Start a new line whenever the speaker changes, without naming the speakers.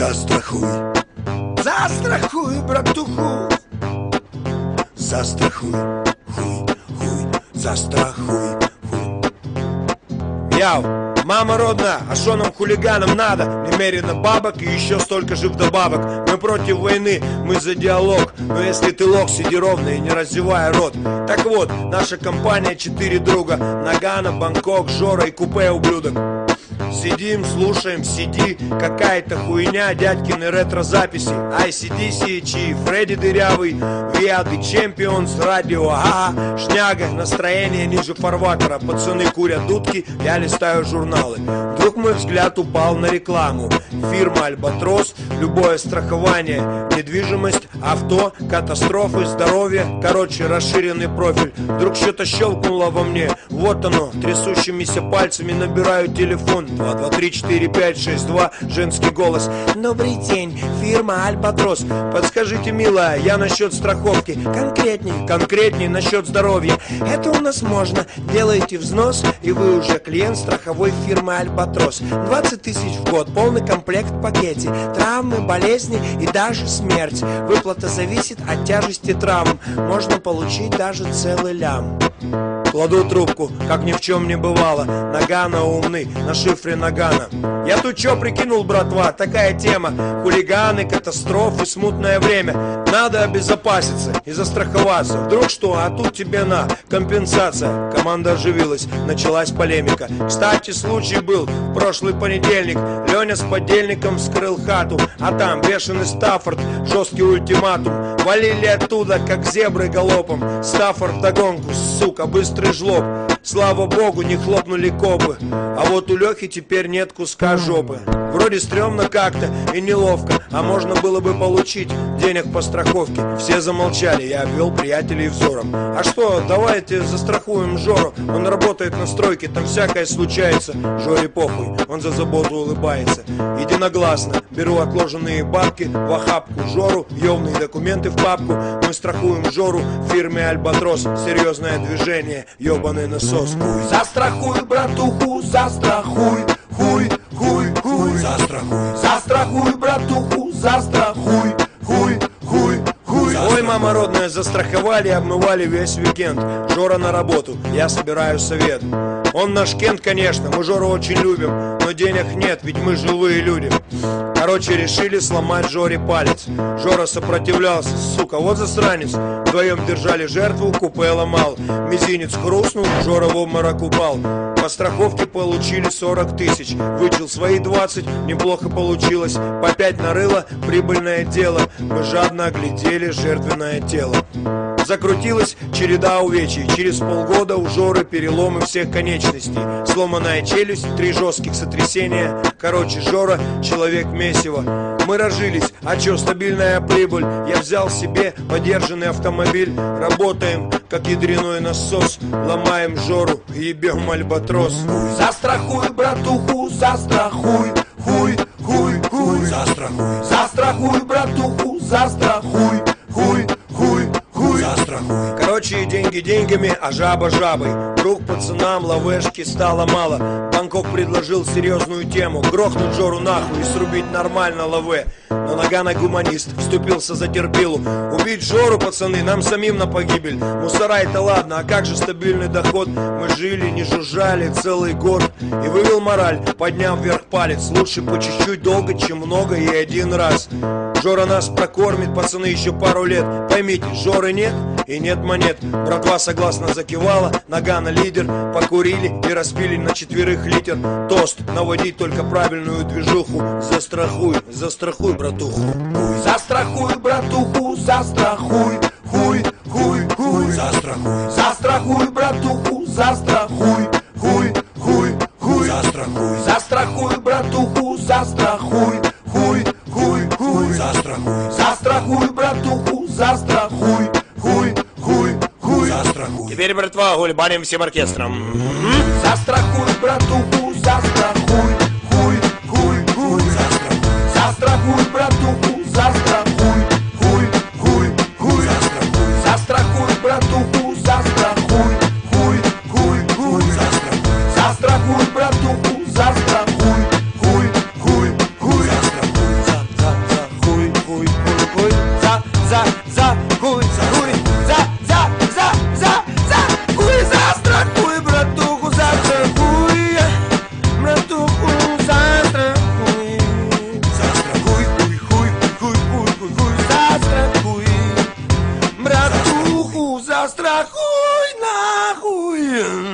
Застрахуй, застрахуй, братуху. Застрахуй, хуй, хуй, застрахуй, хуй. Яу, мама родная, а шо нам хулиганам надо? Немерено бабок и еще столько же вдобавок. Мы против войны, мы за диалог. Но если ты лох, сиди ровно и не раздевай рот. Так вот, наша компания 4 друга: Нагано, Бангкок, Жора и Купе ублюдок. Сидим, слушаем CD, какая-то хуйня, дядькины ретро-записи, ICDC, Чи, Фредди Дырявый, We are the Champions, радио, ага, шняга, настроение ниже фарватера, пацаны курят дудки, я листаю журналы. Вдруг мой взгляд упал на рекламу. Фирма Альбатрос, любое страхование, недвижимость, авто, катастрофы, здоровье, короче, расширенный профиль. Вдруг что-то щелкнуло во мне, вот оно, трясущимися пальцами набираю телефон. 2, 2, 3, 4, 5, 6, 2, женский голос. Добрый день, фирма Альбатрос. Подскажите, милая, я насчет страховки. Конкретней насчет здоровья. Это у нас можно. Делаете взнос, и вы уже клиент страховой фирмы Альбатрос. 20 тысяч в год, полный комплект в пакете. Травмы, болезни и даже смерть. Выплата зависит от тяжести травм. Можно получить даже целый лям. Кладу трубку, как ни в чем не бывало. Нагано умный, на шифре Нагано. Я тут чё прикинул, братва, такая тема. Хулиганы, катастрофы, смутное время. Надо обезопаситься и застраховаться. Вдруг что, а тут тебе на компенсация. Команда оживилась, началась полемика. Кстати, случай был в прошлый понедельник. Леня с подельником вскрыл хату, а там бешеный Стаффорд, жесткий ультиматум. Валили оттуда, как зебры галопом. Стаффорд вдогонку, сука, быстрый жлоб. Слава богу, не хлопнули копы. А вот у Лехи теперь нет куска жопы. Вроде стрёмно как-то и неловко, а можно было бы получить денег по страховке. Все замолчали, я обвел приятелей взором. А что, давайте застрахуем Жору. Он работает на стройке, там всякое случается. Жоре похуй, он за заботу улыбается. Единогласно беру отложенные бабки в охапку Жору, ёвные документы в папку. Мы страхуем Жору в фирме Альбатрос. Серьезное движение, ёбаный насос. Хуй. Застрахуй, братуху, застрахуй. Хуй, хуй, хуй. Застрахуй, застрахуй, братуху, застрахуй. Хуй, хуй, хуй. Ой, мама родная, застраховали, обмывали весь уикенд. Жора на работу, я собираю совет. Он наш Кент, конечно, мы Жору очень любим, но денег нет, ведь мы живые люди. Короче, решили сломать Жоре палец. Жора сопротивлялся, сука, вот засранец. Вдвоем держали жертву, Купе ломал. Мизинец хрустнул, Жора в обморок упал. По страховке получили 40 тысяч. Вычел свои 20, неплохо получилось. По 5 нарыло, прибыльное дело. Мы жадно оглядели жертвенное тело. Закрутилась череда увечий. Через полгода у Жоры переломы всех конечностей. Сломанная челюсть, 3 жестких сотрясения. Короче, Жора человек месиво. Мы разжились, а чё, стабильная прибыль. Я взял себе подержанный автомобиль. Работаем, как ядреной насос. Ломаем Жору, ебем Альбатрос. Застрахуй, братуху, застрахуй. Хуй, хуй, хуй. Застрахуй, застрахуй, братуху, застрахуй. Хуй, хуй, хуй. Застрахуй. Короче, деньги деньгами, а жаба жабой. Вдруг пацанам лавешки стало мало. Бангкок предложил серьезную тему: грохнуть Жору нахуй и срубить нормально лаве. Но Нагано гуманист вступился за терпилу. Убить Жору, пацаны, нам самим на погибель. Мусора это ладно, а как же стабильный доход? Мы жили, не жужжали целый год. И вывел мораль, подняв вверх палец. Лучше по чуть-чуть долго, чем много и один раз. Жора нас прокормит, пацаны, еще пару лет. Поймите, Жоры нет и нет монет. Братва согласно закивала, Нагано лидер. Покурили и распили на 4 литр. Тост, наводить только правильную движуху. Застрахуй, застрахуй, братуху. Хуй. Застрахуй, братуху, застрахуй. Хуй, хуй, хуй. Застрахуй, застрахуй, братуху, застрахуй. Хуй, хуй, хуй. Застрахуй, застрахуй, братуху, застрахуй. Хуй, хуй, хуй. Застрахуй, застрахуй, братуху, застрахуй. Хуй, хуй, хуй. Застрахуй. Теперь, братва, гульбаним всем оркестром. Застрахуй, братуху, застрахуй. Хуй, хуй, хуй. Застрахуй, застрахуй, братуху, застрахуй. Хуй, хуй, хуй. Застрахуй, застрахуй, братуху, застрахуй. Хуй, хуй, хуй. Застрахуй, застрахуй, братуху, застрахуй. Хуй, хуй, хуй. Застрахуй. хуй, за хуй, хуй, застрахуй, братуху, застрахуй, братуху, застрахуй, застрахуй, хуй, застрахуй, братуху, застрахуй, нахуй.